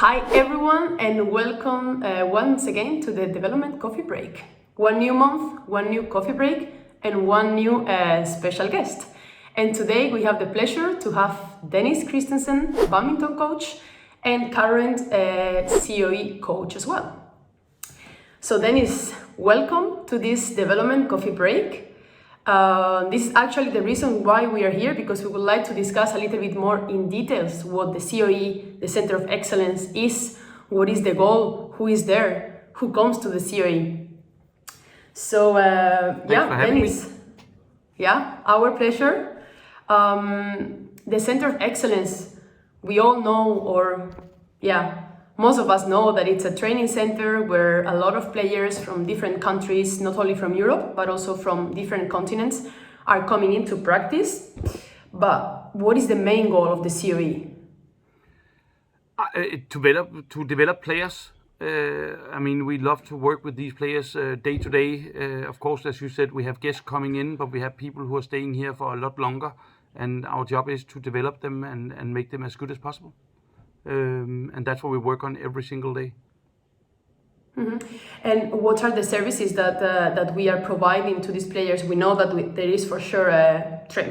Hi everyone, and welcome once again to the Development Coffee Break. One new month, one new coffee break, and one new special guest. And today we have the pleasure to have Dennis Christensen, Badminton coach, and current COE coach as well. So Dennis, welcome to this Development Coffee Break. This is actually the reason why we are here, because we would like to discuss a little bit more in details what the COE, the Center of Excellence is, what is the goal, who is there, who comes to the COE. So Dennis, our pleasure. The Center of Excellence, we all know, most of us know that it's a training center where a lot of players from different countries, not only from Europe, but also from different continents, are coming in to practice. But what is the main goal of the COE? To develop players. We love to work with these players day to day. Of course, as you said, we have guests coming in, but we have people who are staying here for a lot longer. And our job is to develop them and make them as good as possible. And that's what we work on every single day. Mm-hmm. And what are the services that we are providing to these players? We know that there is for sure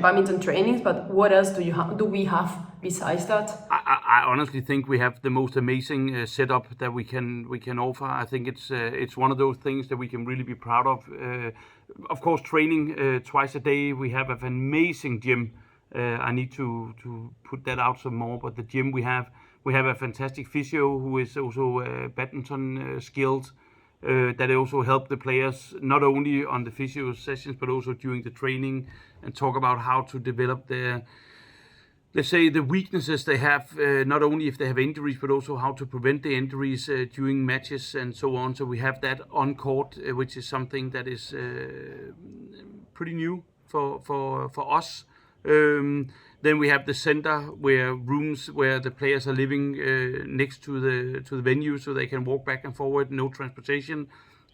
badminton trainings, but what else do we have besides that? I honestly think we have the most amazing setup that we can offer. I think it's one of those things that we can really be proud of. Of course, training twice a day. We have an amazing gym. I need to put that out some more, but the gym we have a fantastic physio who is also badminton skilled, that also help the players not only on the physio sessions but also during the training, and talk about how to develop the weaknesses they have, not only if they have injuries but also how to prevent the injuries during matches and so on. So we have that on court, which is something that is pretty new for us. Then we have the center rooms where the players are living next to the venue, so they can walk back and forward, no transportation.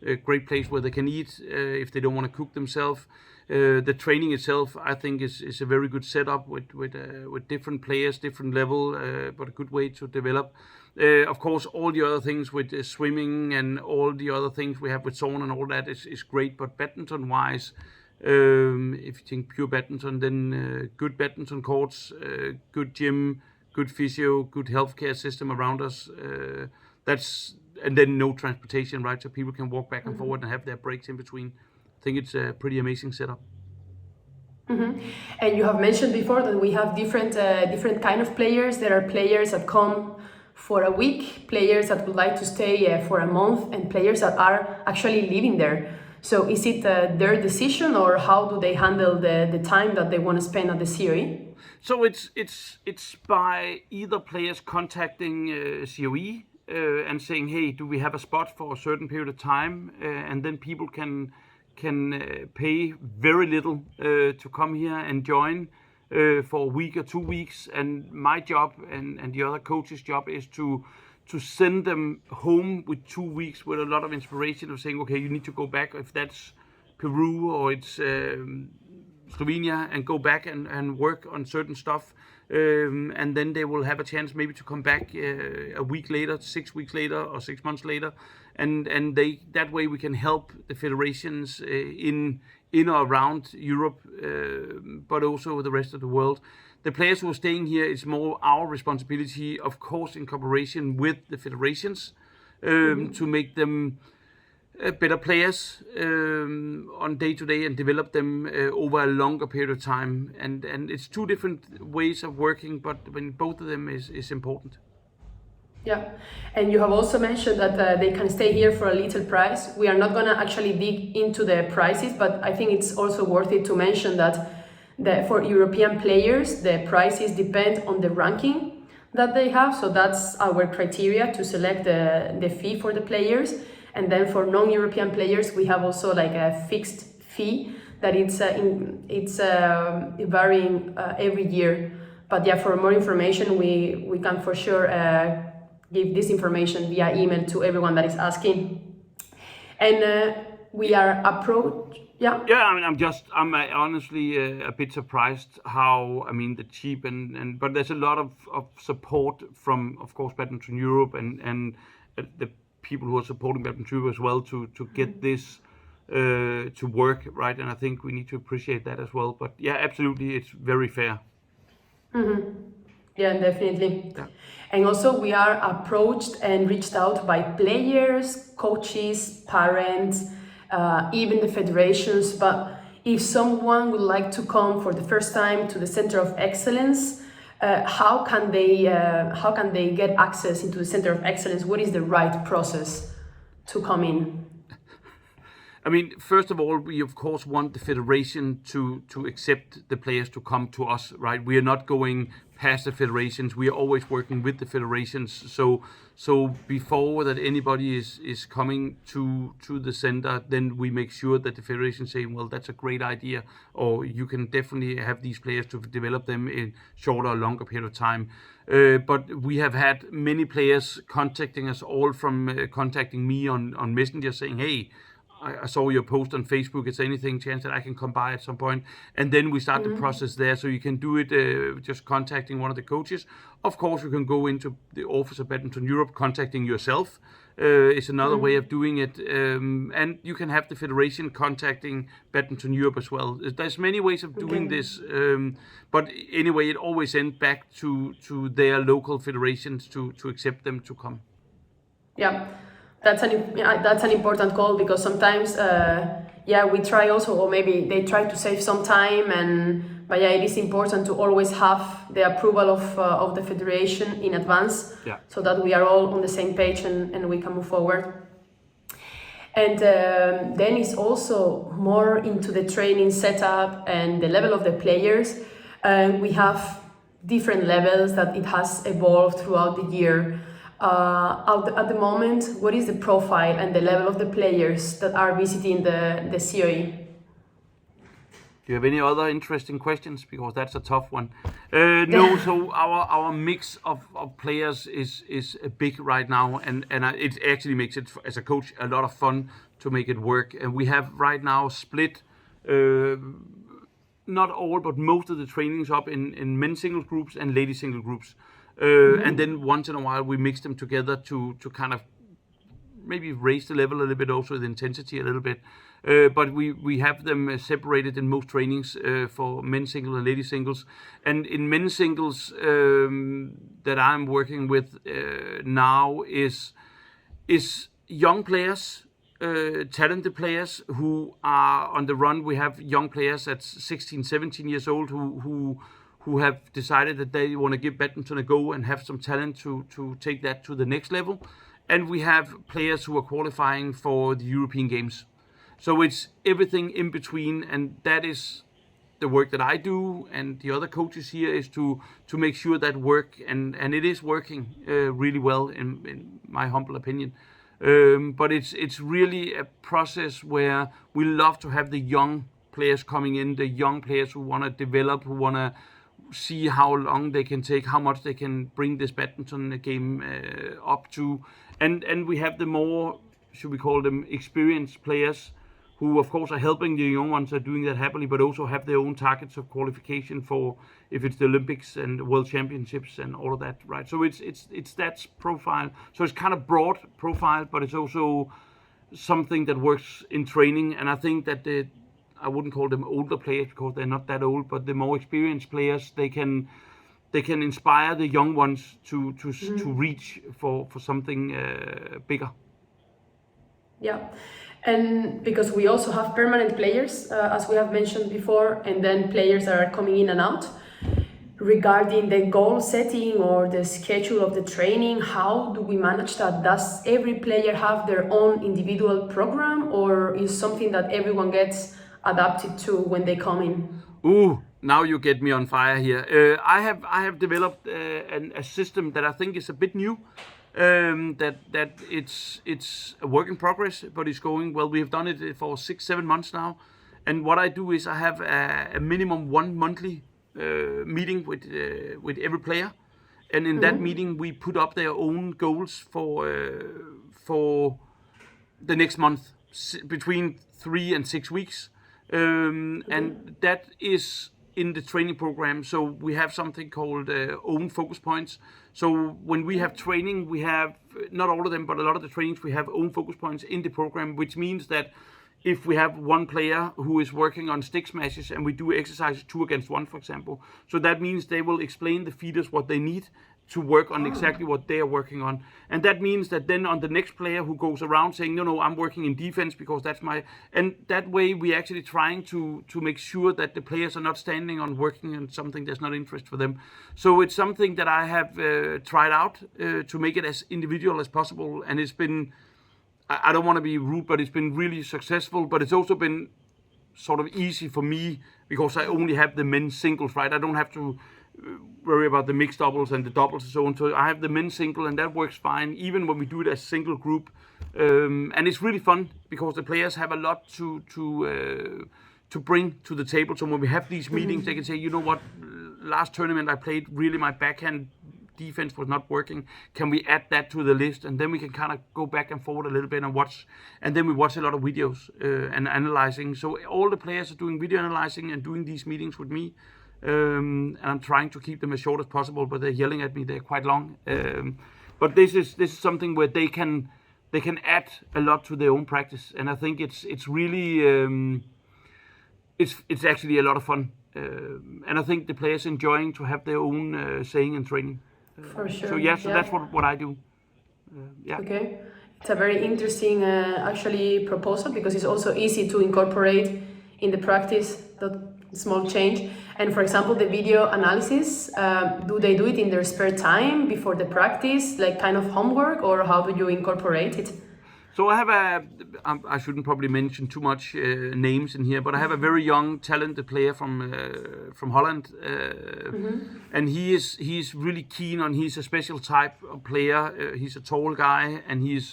A great place where they can eat if they don't want to cook themselves. The training itself, I think, is a very good setup with different players, different level, but a good way to develop. Of course, all the other things with swimming and all the other things we have with sauna and all that is great, but badminton-wise, if you think pure badminton, then good badminton courts, good gym, good physio, good healthcare system around us. And then no transportation, right? So people can walk back and forward and have their breaks in between. I think it's a pretty amazing setup. Mm-hmm. And you have mentioned before that we have different kind of players. There are players that come for a week, players that would like to stay for a month, and players that are actually living there. So is it their decision, or how do they handle the time that they want to spend at the COE? So it's by either players contacting COE and saying, hey, do we have a spot for a certain period of time? And then people can pay very little to come here and join for a week or 2 weeks. And my job and the other coach's job is to send them home with 2 weeks with a lot of inspiration of saying, okay, you need to go back, if that's Peru or it's Slovenia, and go back and work on certain stuff. And then they will have a chance maybe to come back a week later, 6 weeks later, or 6 months later. And that way we can help the federations in or around Europe, but also the rest of the world. The players who are staying here, it's more our responsibility, of course, in cooperation with the federations, to make them better players on day to day and develop them over a longer period of time. And it's two different ways of working, but both of them is important. Yeah, and you have also mentioned that they can stay here for a little price. We are not going to actually dig into the prices, but I think it's also worth it to mention that for European players, the prices depend on the ranking that they have. So that's our criteria to select the fee for the players. And then for non-European players, we have also like a fixed fee that it's varying every year. But yeah, for more information, we can for sure give this information via email to everyone that is asking. And we are Yeah, I mean, I'm honestly a bit surprised how, I mean, the cheap but there's a lot of support from, of course, Badminton Europe and the people who are supporting Badminton Europe as well to get this to work, right? And I think we need to appreciate that as well. But yeah, absolutely, it's very fair. Yeah, definitely. Yeah. And also, we are approached and reached out by players, coaches, parents, even the federations. But if someone would like to come for the first time to the Center of Excellence, how can they get access into the Center of Excellence? What is the right process to come in? I mean, first of all, we of course want the federation to accept the players to come to us, right? We are not going past the federations. We are always working with the federations. So before that anybody is coming to the center, then we make sure that the federation saying, well, that's a great idea, or you can definitely have these players to develop them in shorter or longer period of time. But we have had many players contacting us, all from contacting me on Messenger saying, hey, I saw your post on Facebook. Is there anything chance that I can come by at some point? And then we start the process there. So you can do it just contacting one of the coaches. Of course, you can go into the office of Badminton Europe, contacting yourself. It's another way of doing it. And you can have the federation contacting Badminton Europe as well. There's many ways of doing this. But anyway, it always ends back to their local federations to accept them to come. Yeah. That's an important call, because sometimes we try also, or maybe they try to save some time, but it is important to always have the approval of the federation in advance, so that we are all on the same page and we can move forward. And then it's also more into the training setup and the level of the players. We have different levels that it has evolved throughout the year. At the moment, what is the profile and the level of the players that are visiting the COE? Do you have any other interesting questions? Because that's a tough one. No, so our mix of players is big right now, and it actually makes it, as a coach, a lot of fun to make it work. And we have right now split, not all, but most of the trainings up in men's single groups and ladies single groups. And then once in a while we mix them together to kind of maybe raise the level a little bit, also the intensity a little bit. But we have them separated in most trainings for men's singles and ladies singles. And in men's singles that I'm working with now is young players, talented players who are on the run. We have young players at 16, 17 years old who have decided that they want to give badminton a go and have some talent to take that to the next level. And we have players who are qualifying for the European Games. So it's everything in between, and that is the work that I do and the other coaches here, is to make sure that work, and it is working really well in my humble opinion. But it's really a process where we love to have the young players coming in, the young players who want to develop, who want to see how long they can take, how much they can bring this badminton game up to. And we have the more, should we call them, experienced players who of course are helping the young ones, are doing that happily, but also have their own targets of qualification for, if it's the Olympics and World Championships and all of that, right? So it's that profile. So it's kind of broad profile, but it's also something that works in training. And I think that I wouldn't call them older players because they're not that old, but the more experienced players, they can inspire the young ones to reach for something bigger. Yeah, and because we also have permanent players, as we have mentioned before, and then players that are coming in and out. Regarding the goal setting or the schedule of the training, how do we manage that? Does every player have their own individual program, or is something that everyone gets adapted to when they come in? Ooh, now you get me on fire here. I have developed a system that I think is a bit new. That it's a work in progress, but it's going well. We have done it for 6-7 months now, and what I do is I have a minimum 1 monthly meeting with every player, and in that meeting we put up their own goals for the next month, between 3 and 6 weeks. and that is in the training program. So we have something called own focus points. So when we have training, we have, not all of them, but a lot of the trainings, we have own focus points in the program, which means that if we have one player who is working on stick smashes and we do exercises 2 against 1, for example, so that means they will explain the feeders what they need to work on exactly what they are working on. And that means that then on the next player who goes around saying, no, I'm working in defense because that's my, and that way we actually trying to make sure that the players are not standing on working on something that's not interest for them. So it's something that I have tried out to make it as individual as possible. And it's been, I don't want to be rude, but it's been really successful, but it's also been sort of easy for me because I only have the men's singles, right? I don't have to worry about the mixed doubles and the doubles and so on. So I have the men's single and that works fine, even when we do it as single group. And it's really fun because the players have a lot to bring to the table. So when we have these meetings, they can say, you know what, last tournament I played, really my backhand defense was not working. Can we add that to the list? And then we can kind of go back and forward a little bit and watch. And then we watch a lot of videos and analyzing. So all the players are doing video analyzing and doing these meetings with me. And I'm trying to keep them as short as possible, but they're yelling at me. They're quite long. But this is something where they can add a lot to their own practice. And I think it's really it's actually a lot of fun. And I think the players enjoying to have their own saying and training. For sure. So that's what I do. Yeah. Okay, it's a very interesting actually proposal because it's also easy to incorporate in the practice that small change. And for example, the video analysis, do they do it in their spare time before the practice, like kind of homework, or how do you incorporate it? So I have I shouldn't probably mention too much names in here, but I have a very young, talented player from Holland, and he's really keen on. He's a special type of player. He's a tall guy, and he's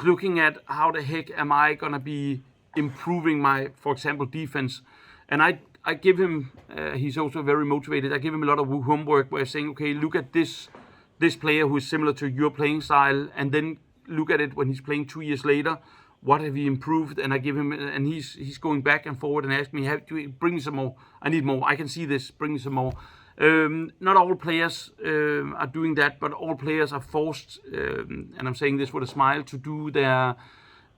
looking at how the heck am I gonna be improving my, for example, defense, and I give him. He's also very motivated. I give him a lot of homework where I'm saying, okay, look at this player who is similar to your playing style, and then look at it when he's playing 2 years later. What have he improved? And I give him, and he's going back and forward and asking me, "Have to bring me some more? I need more. I can see this. Bring me some more." Not all players are doing that, but all players are forced, and I'm saying this with a smile, to do their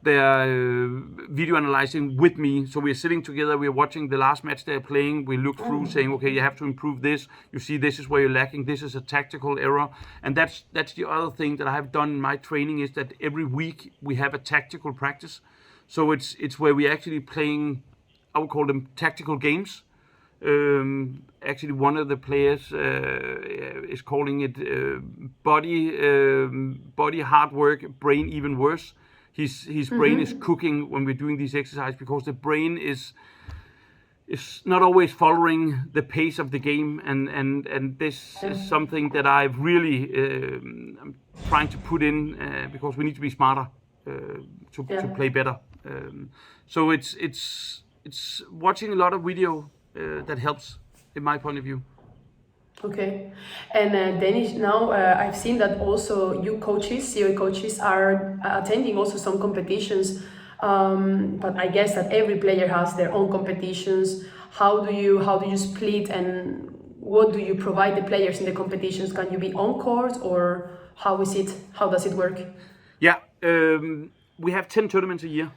video analyzing with me. So we're sitting together, we're watching the last match they're playing, we look through saying, okay, you have to improve this, you see this is where you're lacking, this is a tactical error. And that's the other thing that I have done in my training, is that every week we have a tactical practice. So it's where we're actually playing, I would call them tactical games. Actually one of the players is calling it body hard work, brain even worse. His brain is cooking when we're doing these exercises, because the brain is not always following the pace of the game, and this is something that I've really I'm trying to put in because we need to be smarter to play better. So it's watching a lot of video that helps, in my point of view. Okay, and Dennis, now I've seen that also you coaches, COE coaches, are attending also some competitions, but I guess that every player has their own competitions. How do you split, and what do you provide the players in the competitions? Can you be on court, or how is it? How does it work? Yeah, we have 10 tournaments a year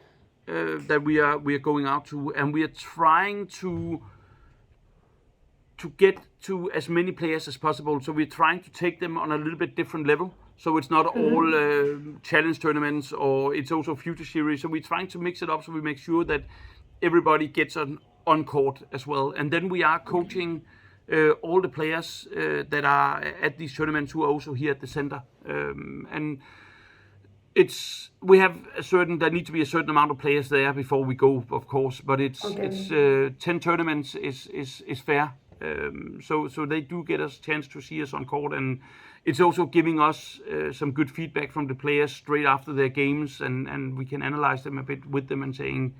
that we are going out to, and we are trying to get to as many players as possible. So we're trying to take them on a little bit different level. So it's not all challenge tournaments, or it's also future series. So we're trying to mix it up so we make sure that everybody gets on court as well. And then we are coaching all the players that are at these tournaments who are also here at the center. And we have there need to be a certain amount of players there before we go, of course, but it's 10 tournaments is fair. So they do get us a chance to see us on court, and it's also giving us some good feedback from the players straight after their games, and we can analyze them a bit with them and saying,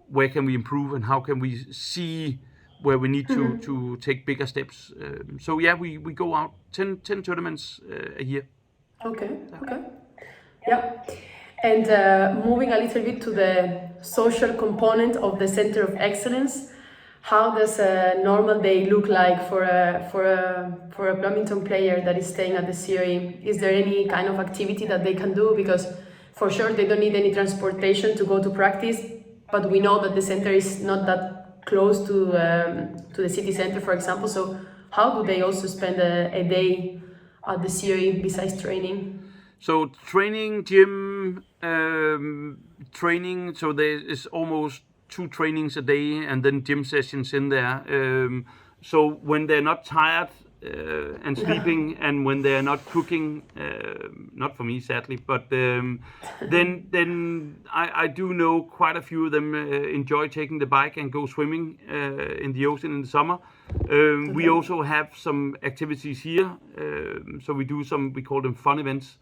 where can we improve and how can we see where we need to take bigger steps. So yeah, we go out 10 tournaments a year. Okay. Yeah. And moving a little bit to the social component of the Center of Excellence. How does a normal day look like for a badminton player that is staying at the COE? Is there any kind of activity that they can do? Because for sure they don't need any transportation to go to practice, but we know that the center is not that close to the city center, for example. So how do they also spend a day at the COE besides training? So training, gym, training. So there is almost 2 trainings a day, and then gym sessions in there. So when they're not tired and sleeping, and when they're not cooking, not for me sadly, but then I do know quite a few of them enjoy taking the bike and go swimming in the ocean in the summer. We also have some activities here. So we do some, we call them fun events.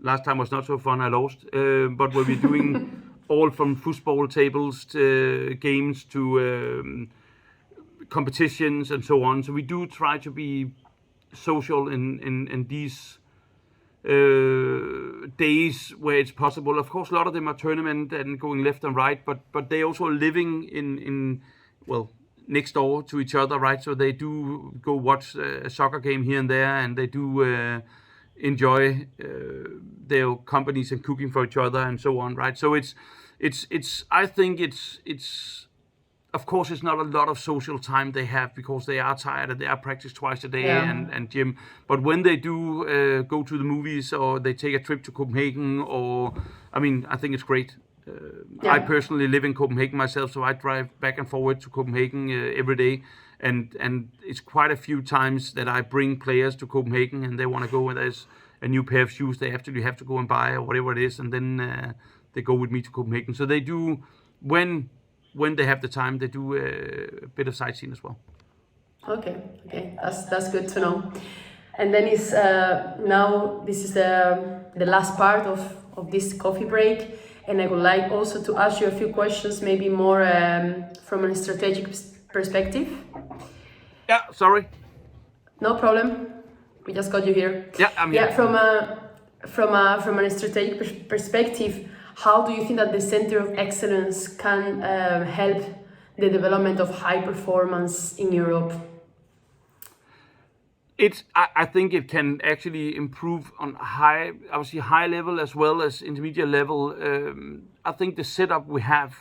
Last time was not so fun, I lost. But where we're doing all from football tables to games to competitions and so on. So we do try to be social in these days where it's possible. Of course, a lot of them are tournament and going left and right, but they also living in next door to each other, right? So they do go watch a soccer game here and there, and they do enjoy their companies and cooking for each other and so on, right? So it's I think it's of course it's not a lot of social time they have because they are tired and they are practice twice a day and gym. But when they do go to the movies or they take a trip to Copenhagen, or I think it's great. I personally live in Copenhagen myself, so I drive back and forward to Copenhagen every day. And it's quite a few times that I bring players to Copenhagen and they want to go, and there's a new pair of shoes they have to go and buy or whatever it is, and then they go with me to Copenhagen. So they do, when they have the time, they do a bit of sightseeing as well. Okay, that's good to know. And then is now this is the last part of this coffee break, and I would like also to ask you a few questions, maybe more from a strategic perspective. Yeah, sorry. No problem. We just got you here. Yeah, I'm here. Yeah, from a strategic perspective, how do you think that the Center of Excellence can help the development of high performance in Europe? I think it can actually improve on high level as well as intermediate level. I think the setup we have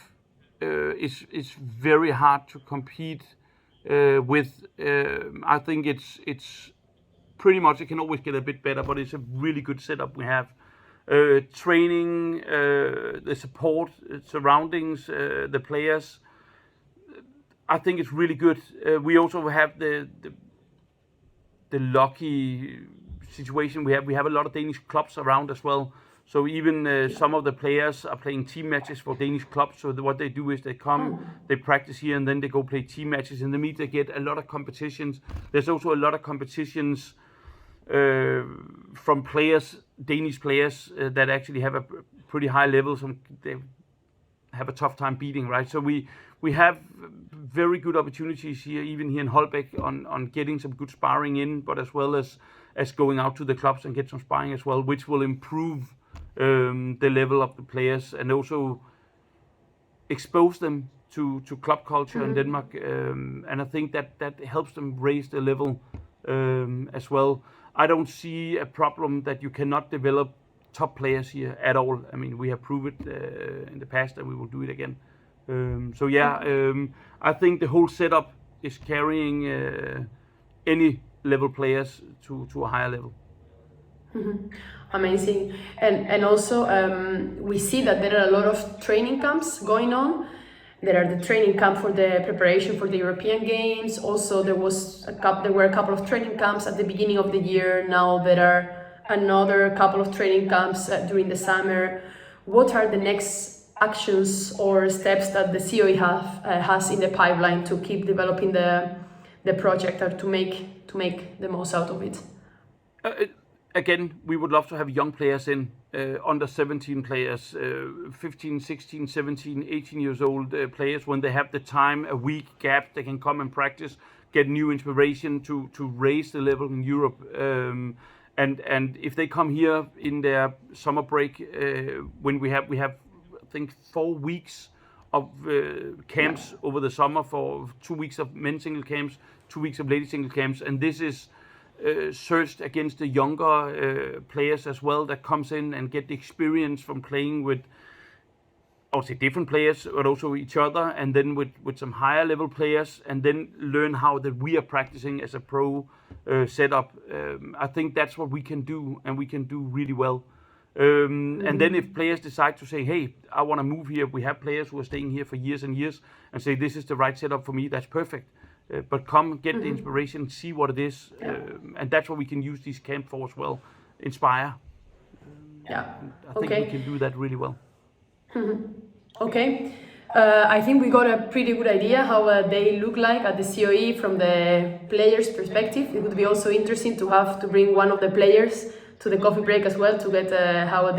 is very hard to compete with. I think it's pretty much, it can always get a bit better, but it's a really good setup we have. Training, the support, surroundings, the players. I think it's really good. We also have the lucky situation we have a lot of Danish clubs around as well. So even some of the players are playing team matches for Danish clubs. So what they do is they come, they practice here, and then they go play team matches. In the meet, they get a lot of competitions. There's also a lot of competitions from players, Danish players, that actually have a pretty high level. So they have a tough time beating, right? So we have very good opportunities here, even here in Holbæk, on getting some good sparring in, but as well as going out to the clubs and get some sparring as well, which will improve the level of the players and also expose them to club culture in Denmark. And I think that helps them raise the level as well. I don't see a problem that you cannot develop top players here at all. I mean, we have proved it in the past, and we will do it again. I think the whole setup is carrying any level players to a higher level. Amazing. And also we see that there are a lot of training camps going on. There are the training camp for the preparation for the European Games. Also, there were a couple of training camps at the beginning of the year. Now there are another couple of training camps during the summer. What are the next actions or steps that the COE has in the pipeline to keep developing the project, or to make the most out of it? Again, we would love to have young players in, under 17 players, 15, 16, 17, 18 years old players. When they have the time, a week gap, they can come and practice, get new inspiration to raise the level in Europe. And if they come here in their summer break, when we have think 4 weeks of camps over the summer, for 2 weeks of men's single camps, 2 weeks of ladies single camps, and this is searched against the younger players as well that comes in and get the experience from playing with, I would say, different players, but also each other, and then with some higher level players, and then learn how that we are practicing as a pro setup. I think that's what we can do, and we can do really well. And then if players decide to say, hey, I want to move here, we have players who are staying here for years and years and say, this is the right setup for me, that's perfect. But come, get the inspiration, see what it is. And that's what we can use these camp for as well. Inspire. Yeah. I think we can do that really well. Okay. I think we got a pretty good idea how they look like at the COE from the players' perspective. It would be also interesting to bring one of the players to the coffee break as well to get how a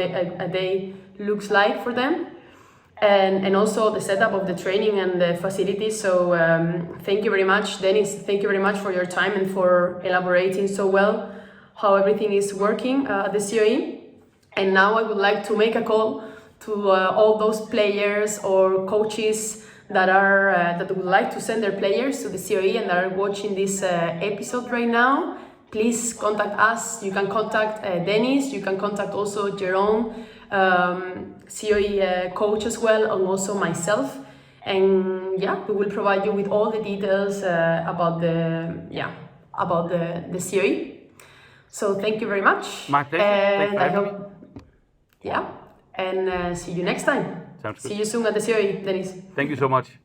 day looks like for them, and also the setup of the training and the facilities. So thank you very much, Dennis. Thank you very much for your time and for elaborating so well how everything is working at the COE. And now I would like to make a call to all those players or coaches that would like to send their players to the COE and are watching this episode right now. Please contact us. You can contact Dennis. You can contact also Jerome, COE coach as well, and also myself. And yeah, we will provide you with all the details about the COE. So thank you very much. My pleasure. And I hope, and see you next time. Sounds good. See you soon at the COE, Dennis. Thank you so much.